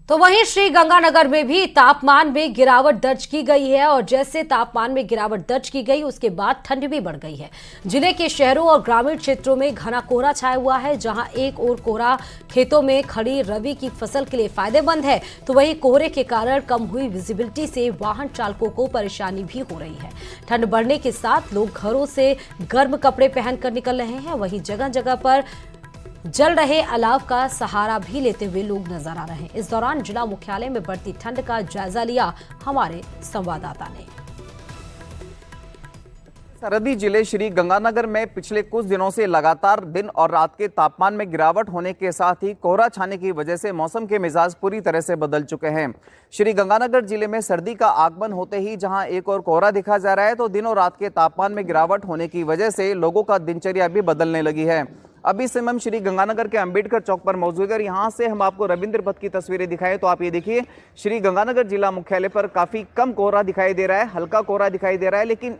तो वहीं श्री गंगानगर में भी तापमान में गिरावट दर्ज की गई है और जैसे तापमान में गिरावट दर्ज की गई उसके बाद ठंड भी बढ़ गई है। जिले के शहरों और ग्रामीण क्षेत्रों में घना कोहरा छाया हुआ है। जहां एक ओर कोहरा खेतों में खड़ी रबी की फसल के लिए फायदेमंद है, तो वहीं कोहरे के कारण कम हुई विजिबिलिटी से वाहन चालकों को परेशानी भी हो रही है। ठंड बढ़ने के साथ लोग घरों से गर्म कपड़े पहनकर निकल रहे हैं। वहीं जगह जगह पर जल रहे अलाव का सहारा भी लेते हुए लोग नजर आ रहे हैं। इस दौरान जिला मुख्यालय में बढ़ती ठंड का जायजा लिया हमारे संवाददाता ने। सरहदी जिले श्री गंगानगर में पिछले कुछ दिनों से लगातार दिन और रात के तापमान में गिरावट होने के साथ ही कोहरा छाने की वजह से मौसम के मिजाज पूरी तरह से बदल चुके हैं। श्री गंगानगर जिले में सर्दी का आगमन होते ही जहां एक और कोहरा दिखा जा रहा है, तो दिनों रात के तापमान में गिरावट होने की वजह से लोगों का दिनचर्या भी बदलने लगी है। अभी से हम श्री गंगानगर के अंबेडकर चौक पर मौजूद है। यहाँ से हम आपको रविंद्र पथ की तस्वीरें दिखाएं तो आप ये देखिए, श्री गंगानगर जिला मुख्यालय पर काफी कम कोहरा दिखाई दे रहा है, हल्का कोहरा दिखाई दे रहा है। लेकिन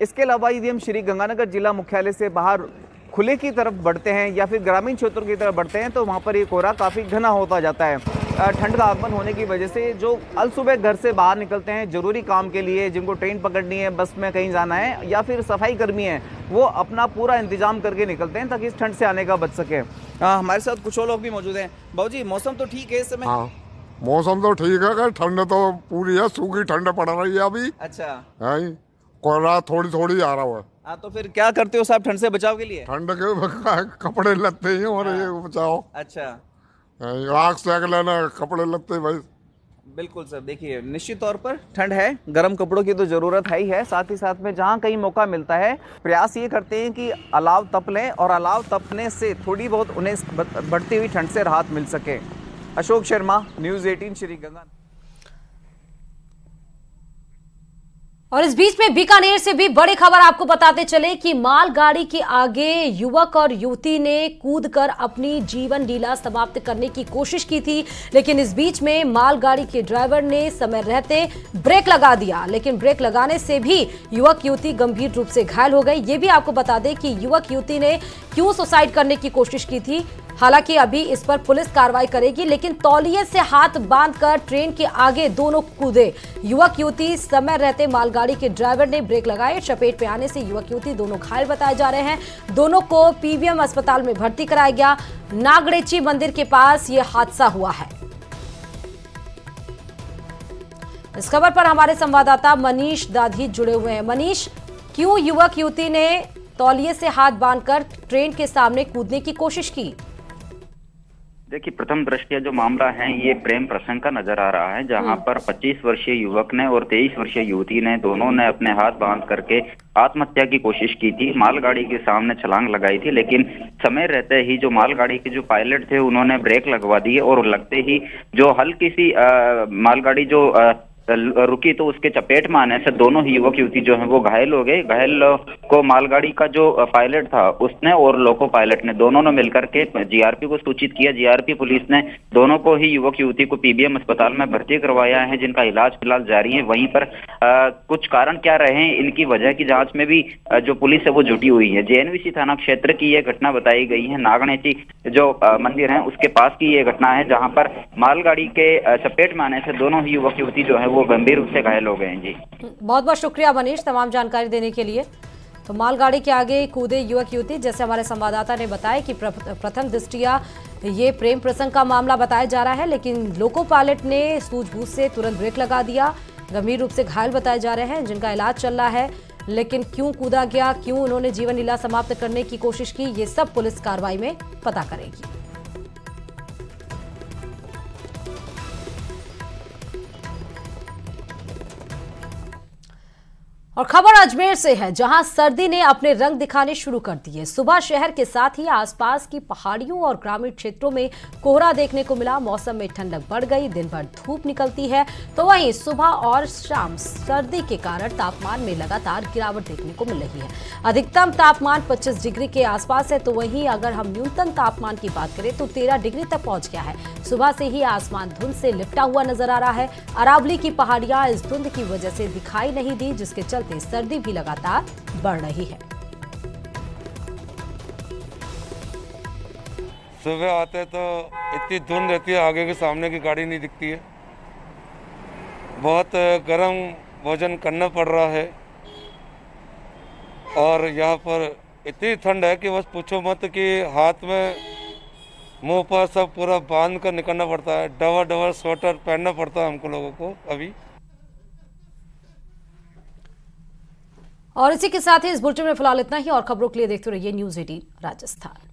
इसके अलावा यदि हम श्री गंगानगर जिला मुख्यालय से बाहर खुले की तरफ बढ़ते हैं या फिर ग्रामीण क्षेत्रों की तरफ बढ़ते हैं, तो वहाँ पर ये कोहरा काफ़ी घना होता जाता है। ठंड का आगमन होने की वजह से जो अल सुबह घर से बाहर निकलते हैं जरूरी काम के लिए, जिनको ट्रेन पकड़नी है, बस में कहीं जाना है, या फिर सफाई कर्मी हैं, वो अपना पूरा इंतजाम करके निकलते हैं ताकि इस ठंड से आने का बच सके। हमारे साथ कुछ और लोग भी मौजूद हैं। बाबूजी, मौसम तो ठीक है इस समय? हाँ, मौसम तो ठीक है, ठंड तो पूरी है, सूखी ठंड पड़ रही है अभी। अच्छा, कोहरा थोड़ी थोड़ी आ रहा है। हाँ, तो फिर क्या करते हो साहब ठंड से बचाव के लिए? ठंड के कपड़े लगते हैं और ये बचाओ। अच्छा, आग सेक लेना, कपड़े लगते भाई। बिल्कुल सर, देखिए निश्चित तौर पर ठंड है, गर्म कपड़ों की तो जरूरत है ही है। साथ ही साथ में जहाँ कहीं मौका मिलता है प्रयास ये करते हैं कि अलाव तप लें और अलाव तपने से थोड़ी बहुत उन्हें बढ़ती हुई ठंड से राहत मिल सके। अशोक शर्मा, न्यूज़ 18 श्री गंगा। और इस बीच में बीकानेर से भी बड़ी खबर आपको बताते चले कि मालगाड़ी के आगे युवक और युवती ने कूदकर अपनी जीवन लीला समाप्त करने की कोशिश की थी। लेकिन इस बीच में मालगाड़ी के ड्राइवर ने समय रहते ब्रेक लगा दिया, लेकिन ब्रेक लगाने से भी युवक युवती गंभीर रूप से घायल हो गई। ये भी आपको बता दें कि युवक युवती ने क्यों सुसाइड करने की कोशिश की थी। हालांकि अभी इस पर पुलिस कार्रवाई करेगी, लेकिन तौलिए से हाथ बांधकर ट्रेन के आगे दोनों कूदे युवक युवती। समय रहते मालगाड़ी के ड्राइवर ने ब्रेक लगाए, चपेट में आने से युवक युवती दोनों घायल बताए जा रहे हैं। दोनों को पीबीएम अस्पताल में भर्ती कराया गया। नागड़ेची मंदिर के पास यह हादसा हुआ है। इस खबर पर हमारे संवाददाता मनीष दाधी जुड़े हुए हैं। मनीष, क्यों युवक युवती ने तौलिए से हाथ बांधकर ट्रेन के सामने कूदने की कोशिश की? देखिए, प्रथम दृष्टया जो मामला है ये प्रेम प्रसंग का नजर आ रहा है, जहां पर 25 वर्षीय युवक ने और 23 वर्षीय युवती ने दोनों ने अपने हाथ बांध करके आत्महत्या की कोशिश की थी। मालगाड़ी के सामने छलांग लगाई थी, लेकिन समय रहते ही जो मालगाड़ी के जो पायलट थे उन्होंने ब्रेक लगवा दिए और लगते ही जो हल्की सी मालगाड़ी जो रुकी तो उसके चपेट में आने से दोनों ही युवक युवती जो है वो घायल हो गए। घायल को मालगाड़ी का जो पायलट था उसने और लोको पायलट ने दोनों ने मिलकर के जीआरपी को सूचित किया। जीआरपी पुलिस ने दोनों को ही युवक युवती को पीबीएम अस्पताल में भर्ती करवाया है, जिनका इलाज फिलहाल जारी है। वहीं पर कुछ कारण क्या रहे इनकी वजह की जांच में भी जो पुलिस है वो जुटी हुई है। जेएनवीसी थाना क्षेत्र की यह घटना बताई गई है। नागणेची जो मंदिर है उसके पास की ये घटना है, जहाँ पर मालगाड़ी के चपेट में आने से दोनों ही युवक युवती जो है वो गंभीर रूप से घायल हो गए हैं। जी, बहुत बहुत शुक्रिया मनीष तमाम जानकारी देने के लिए। तो मालगाड़ी के आगे कूदे युवक युवती, जैसे हमारे संवाददाता ने बताया कि प्रथम दृष्टया ये प्रेम प्रसंग का मामला बताया जा रहा है, लेकिन लोको पायलट ने सूझबूझ से तुरंत ब्रेक लगा दिया। गंभीर रूप से घायल बताए जा रहे हैं, जिनका इलाज चल रहा है। लेकिन क्यों कूदा गया, क्यों उन्होंने जीवन लीला समाप्त करने की कोशिश की, ये सब पुलिस कार्रवाई में पता करेगी। और खबर अजमेर से है, जहां सर्दी ने अपने रंग दिखाने शुरू कर दिए। सुबह शहर के साथ ही आसपास की पहाड़ियों और ग्रामीण क्षेत्रों में कोहरा देखने को मिला। मौसम में ठंडक बढ़ गई, दिन भर धूप निकलती है, तो वहीं सुबह और शाम सर्दी के कारण तापमान में लगातार गिरावट देखने को मिल रही है। अधिकतम तापमान 25 डिग्री के आसपास है, तो वहीं अगर हम न्यूनतम तापमान की बात करें तो 13 डिग्री तक पहुंच गया है। सुबह से ही आसमान धुंध से लिपटा हुआ नजर आ रहा है। अरावली की पहाड़ियां इस धुंध की वजह से दिखाई नहीं दी, जिसके चलते सर्दी भी लगातार बढ़ रही है। सुबह आते तो इतनी धुंध रहती है, आगे के सामने की गाड़ी नहीं दिखती है। बहुत गर्म भोजन करना पड़ रहा है और यहाँ पर इतनी ठंड है कि बस पूछो मत कि हाथ में मुंह पर सब पूरा बांध कर निकलना पड़ता है। डबल डबल स्वेटर पहनना पड़ता है हमको लोगों को अभी। और इसी के साथ ही इस बुलेटिन में फिलहाल इतना ही। और खबरों के लिए देखते रहिए न्यूज़ 18 राजस्थान।